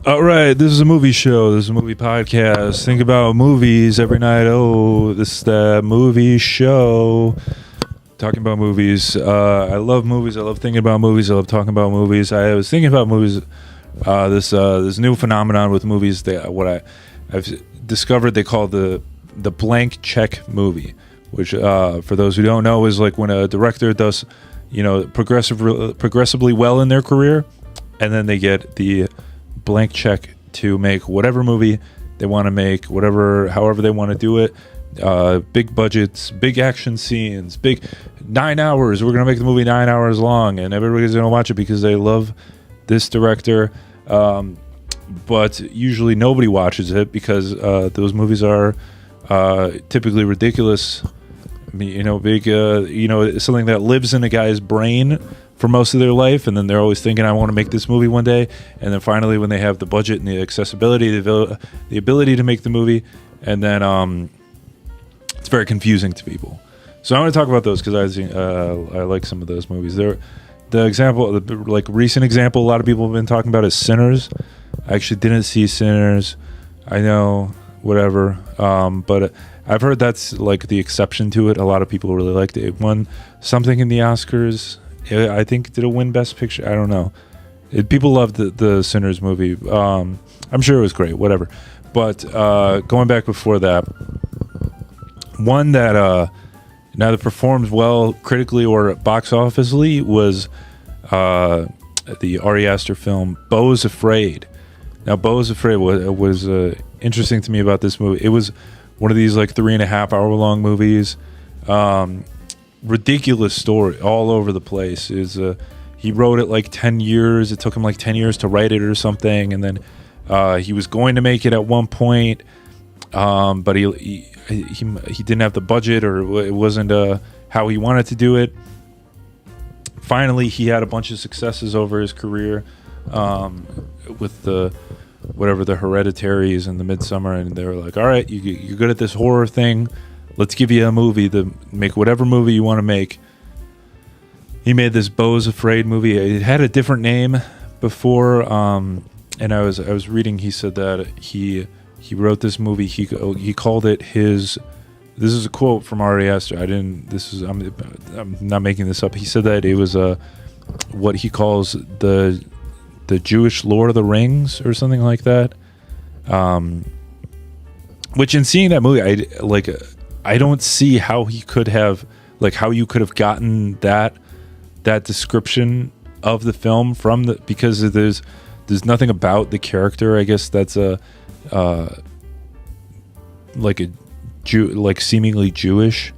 All right, this is a movie show. This is a movie podcast. Think about movies every night. Oh, this is that movie show. Talking about movies. I love movies. I love thinking about movies. I love talking about movies. I was thinking about movies. This new phenomenon with movies that I've discovered they call the blank check movie, which for those who don't know is like when a director does progressively well in their career, and then they get the blank check to make whatever movie they want to make, however they want to do it. Big budgets, big action scenes, big 9 hours. We're gonna make the movie 9 hours long, and everybody's gonna watch it because they love this director. But usually nobody watches it because those movies are typically ridiculous. Big, something that lives in a guy's brain for most of their life, and then they're always thinking, I want to make this movie one day, and then finally when they have the budget and the accessibility, the ability to make the movie, and then it's very confusing to people. So I want to talk about those because I like some of those movies. The recent example a lot of people have been talking about is Sinners. I actually didn't see Sinners. I know, whatever, but I've heard that's like the exception to it. A lot of people really liked it. It won something in the Oscars. I think did it win Best Picture? I don't know. People loved the Sinners movie. I'm sure it was great, whatever. But going back before that, one that neither performed well critically or box officely was the Ari Aster film Beau Is Afraid. Now, Beau Is Afraid was interesting to me about this movie. It was one of these like 3.5 hour long movies. Ridiculous story all over the place. He wrote it like 10 years. It took him like 10 years to write it or something, and then he was going to make it at one point, but he didn't have the budget, or it wasn't how he wanted to do it. Finally, he had a bunch of successes over his career with the Hereditaries and the Midsummer, and they were like, all right, you're good at this horror thing. Let's give you a movie to make whatever movie you want to make. He made this Beau Is Afraid movie. It had a different name before, and I was reading. He said that he wrote this movie. He called it his. This is a quote from Ari Aster. I'm not making this up. He said that it was what he calls the Jewish Lord of the Rings or something like that. Which in seeing that movie, I don't see how he could have, how you could have gotten that description of the film because there's nothing about the character. I guess that's seemingly Jewish.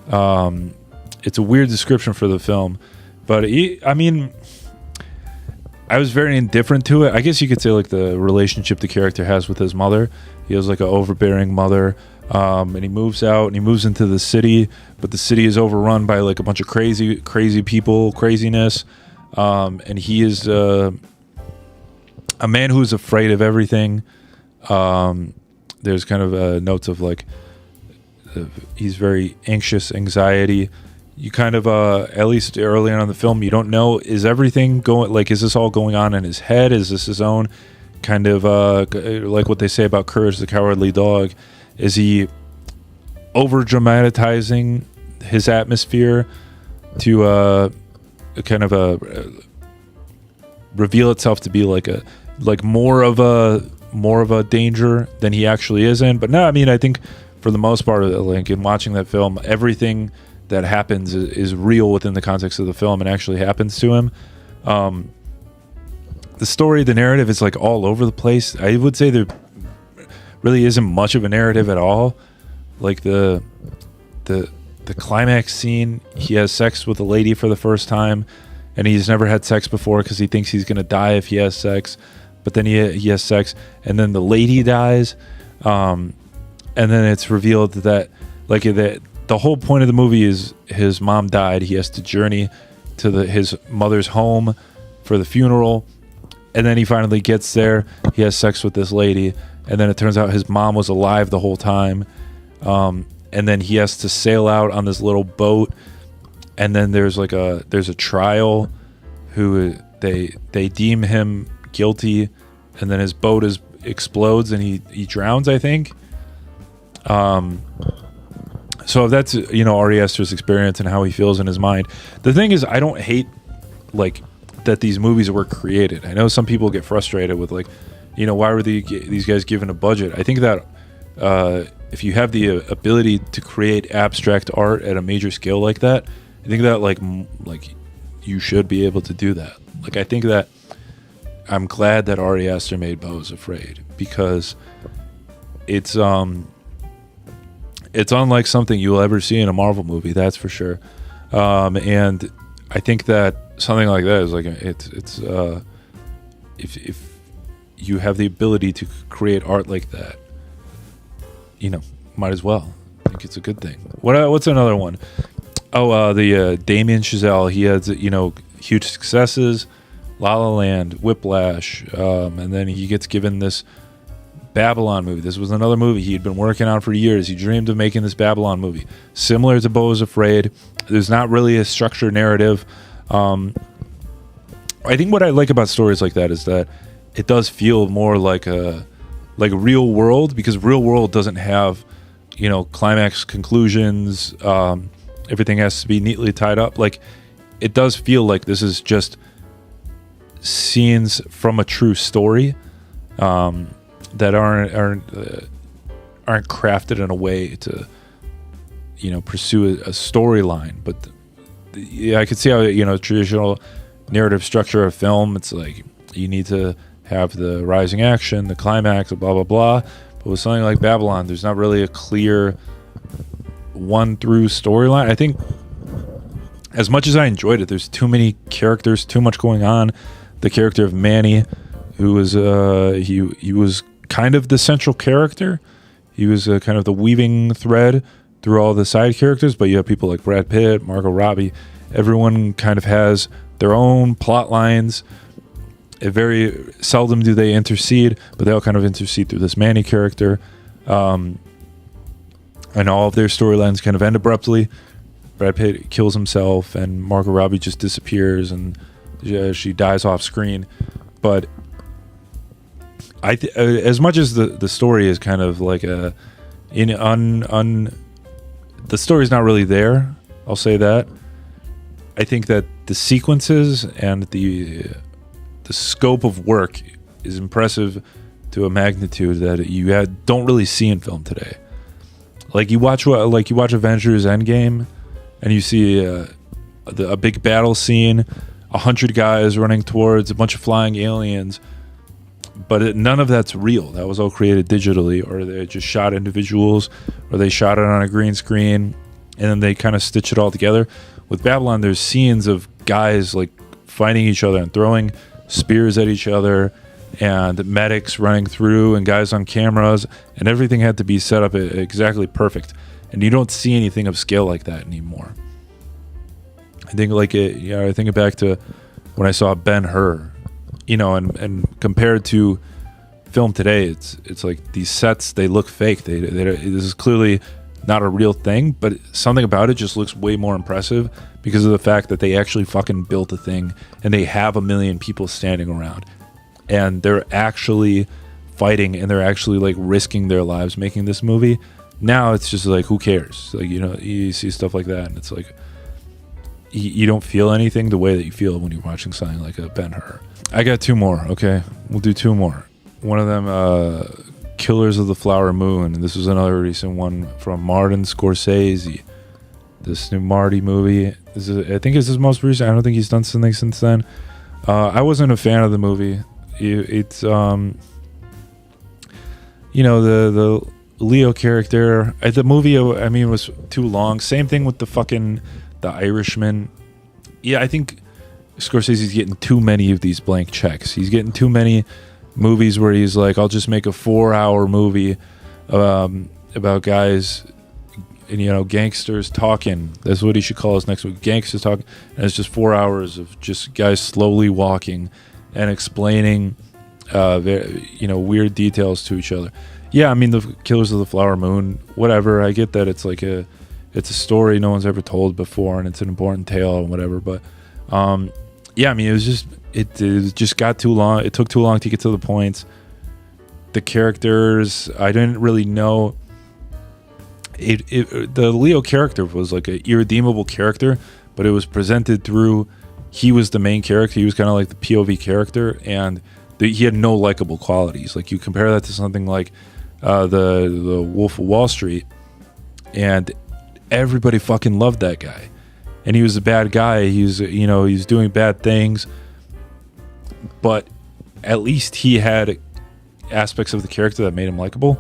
It's a weird description for the film, but I was very indifferent to it. I guess you could say like the relationship the character has with his mother. He has like an overbearing mother, and he moves out and he moves into the city, but the city is overrun by like a bunch of crazy people, craziness, and he is a man who is afraid of everything. There's kind of notes of like he's very anxious, anxiety. You kind of at least early on in the film, you don't know, is everything going, is this all going on in his head? Is this his own kind of like what they say about Courage the Cowardly Dog? Is he over dramatizing his atmosphere to kind of reveal itself to be like more of a danger than he actually is in? But no, I think for the most part, in watching that film, everything that happens is real within the context of the film and actually happens to him. The story, the narrative is like all over the place. I would say there really isn't much of a narrative at all. Like the climax scene, he has sex with a lady for the first time, and he's never had sex before because he thinks he's gonna die if he has sex. But then he has sex, and then the lady dies, and then it's revealed that the whole point of the movie is his mom died. He has to journey to his mother's home for the funeral, and then he finally gets there. He has sex with this lady, and then it turns out his mom was alive the whole time. And then he has to sail out on this little boat, and then there's a trial. Who they deem him guilty, and then his boat explodes and he drowns, I think. So that's, Ari Aster's experience and how he feels in his mind. The thing is, I don't hate like that these movies were created. I know some people get frustrated with like, why were these guys given a budget? I think that if you have the ability to create abstract art at a major scale like that, I think that like you should be able to do that. Like, I think that I'm glad that Ari Aster made Beau Is Afraid, because it's unlike something you'll ever see in a Marvel movie, that's for sure. And I think that something like that is like if you have the ability to create art like that, might as well. I think it's a good thing. What's another one? The Damien Chazelle. He has huge successes, La La Land, Whiplash, and then he gets given this Babylon movie. This was another movie he'd been working on for years. He dreamed of making this Babylon movie, similar to Beau Is Afraid. There's not really a structured narrative. I think what I like about stories like that is that it does feel more like a real world, because real world doesn't have climax, conclusions. Everything has to be neatly tied up. Like, it does feel like this is just scenes from a true story that aren't crafted in a way to pursue a storyline. But I could see how traditional narrative structure of film, it's like you need to have the rising action, the climax, blah blah blah. But with something like Babylon, there's not really a clear one through storyline. I think as much as I enjoyed it, there's too many characters, too much going on. The character of Manny, who was he was kind of the central character. He was kind of the weaving thread through all the side characters. But you have people like Brad Pitt, Margot Robbie. Everyone kind of has their own plot lines. Very seldom do they intercede, but they all kind of intercede through this Manny character. And all of their storylines kind of end abruptly. Brad Pitt kills himself, and Margot Robbie just disappears, and she dies off screen. But as much as the story is kind of like the story's not really there, I'll say that. I think that the sequences and the scope of work is impressive to a magnitude that you don't really see in film today. Like you watch Avengers Endgame, and you see a big battle scene, 100 guys running towards a bunch of flying aliens, but none of that's real. That was all created digitally, or they just shot individuals, or they shot it on a green screen, and then they kind of stitch it all together. With Babylon, there's scenes of guys like fighting each other and throwing spears at each other, and medics running through, and guys on cameras, and everything had to be set up exactly perfect. And you don't see anything of scale like that anymore. I think I think back to when I saw Ben-Hur, and compared to film today, it's like these sets, they look fake. This is clearly not a real thing, but something about it just looks way more impressive because of the fact that they actually fucking built a thing, and they have 1 million people standing around, and they're actually fighting, and they're actually like risking their lives making this movie. Now it's just like, who cares? Like, you see stuff like that, and it's like you don't feel anything the way that you feel when you're watching something like a Ben-Hur. I got 2 more. Okay, we'll do 2 more. One of them, Killers of the Flower Moon, and this was another recent one from Martin Scorsese. This new Marty movie, I think it's his most recent. I don't think he's done something since then. I wasn't a fan of the movie. It's the Leo character. The movie, I mean, was too long. Same thing with the Irishman. Yeah, I think Scorsese's getting too many of these blank checks. He's getting too many movies where he's like, I'll just make a 4-hour movie about guys, and gangsters talking. That's what he should call his next movie, Gangsters Talking. And it's just 4 hours of just guys slowly walking and explaining weird details to each other. Yeah, I mean, the Killers of the Flower Moon, whatever. I get that it's like it's a story no one's ever told before, and it's an important tale and whatever. But yeah, I mean, it was just it just got too long. It took too long to get to the points. The characters, I didn't really know. The Leo character was like an irredeemable character, but it was presented through. He was the main character. He was kind of like the POV character, and he had no likable qualities. Like you compare that to something like the Wolf of Wall Street, and everybody fucking loved that guy, and he was a bad guy. He's doing bad things, but at least he had aspects of the character that made him likable.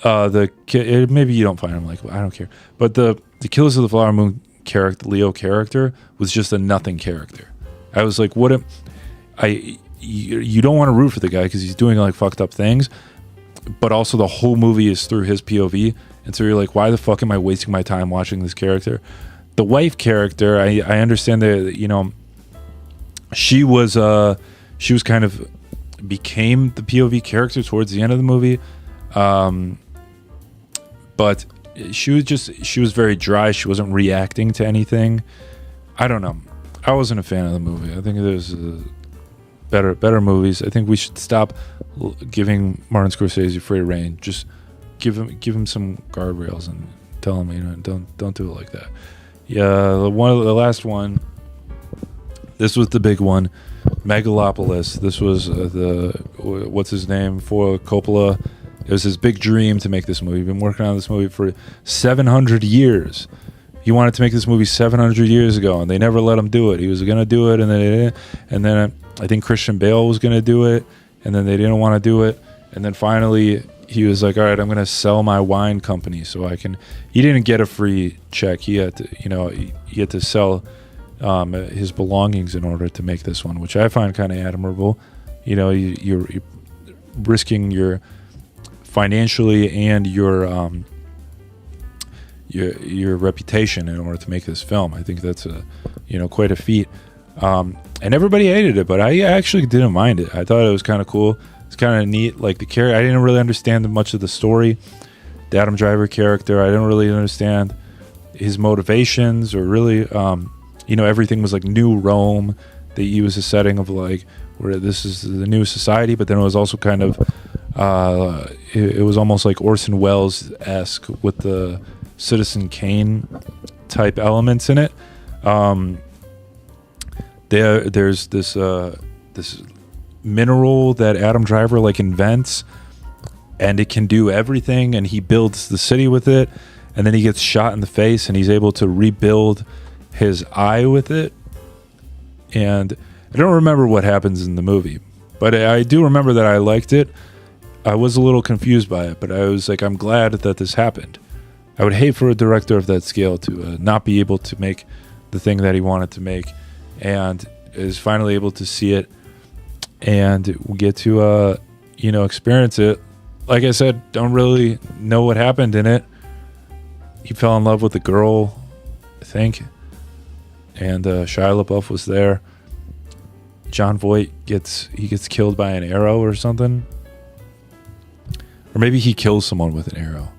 Maybe you don't find him likable. I don't care. But the Killers of the Flower Moon character, Leo character, was just a nothing character. I was like, you don't want to root for the guy because he's doing like fucked up things, but also the whole movie is through his POV, and so you're like, why the fuck am I wasting my time watching this character? The wife character, I understand that she was kind of became the POV character towards the end of the movie, but she was very dry. She wasn't reacting to anything. I don't know. I wasn't a fan of the movie. I think there's better movies. I think we should stop giving Martin Scorsese free reign. Just give him some guardrails and tell him, don't do it like that. Yeah, the last one. This was the big one, Megalopolis. This was what's his name for Coppola. It was his big dream to make this movie. He'd been working on this movie for 700 years. He wanted to make this movie 700 years ago, and they never let him do it. He was going to do it, and then they didn't. And then I think Christian Bale was going to do it, and then they didn't want to do it. And then finally, he was like, all right, I'm going to sell my wine company so I can. He didn't get a free check. He had to, he had to sell his belongings in order to make this one, which I find kind of admirable. You're risking your financially and your reputation in order to make this film. I think that's quite a feat. And everybody hated it, but I actually didn't mind it. I thought it was kind of cool. It's kind of neat. Like the character, I didn't really understand much of the story. The Adam Driver character, I didn't really understand his motivations or really. Everything was like New Rome. They used a setting of like where this is the new society, but then it was also kind of it was almost like Orson Welles-esque with the Citizen Kane type elements in it. There's this mineral that Adam Driver like invents, and it can do everything, and he builds the city with it, and then he gets shot in the face, and he's able to rebuild his eye with it. And I don't remember what happens in the movie, but I do remember that I liked it. I was a little confused by it, but I was like, I'm glad that this happened. I would hate for a director of that scale to not be able to make the thing that he wanted to make, and is finally able to see it and we get to experience it. Like I said, don't really know what happened in it. He fell in love with the girl, I think, and Shia LaBeouf was there. John Voight gets killed by an arrow or something, or maybe he kills someone with an arrow.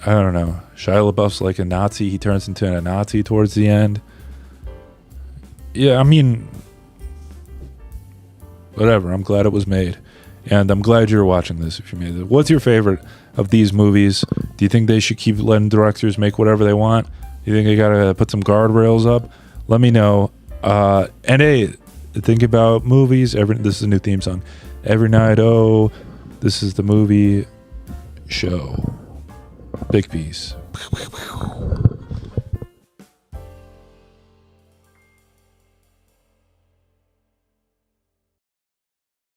I don't know. Shia LaBeouf's like a Nazi. He turns into a Nazi towards the end. Yeah, I mean, whatever. I'm glad it was made, and I'm glad you're watching this if you made it. What's your favorite of these movies? Do you think they should keep letting directors make whatever they want? Do you think they gotta put some guardrails up? Let me know. And hey, think about movies. This is a new theme song. Every night, oh, this is the movie show. Big piece.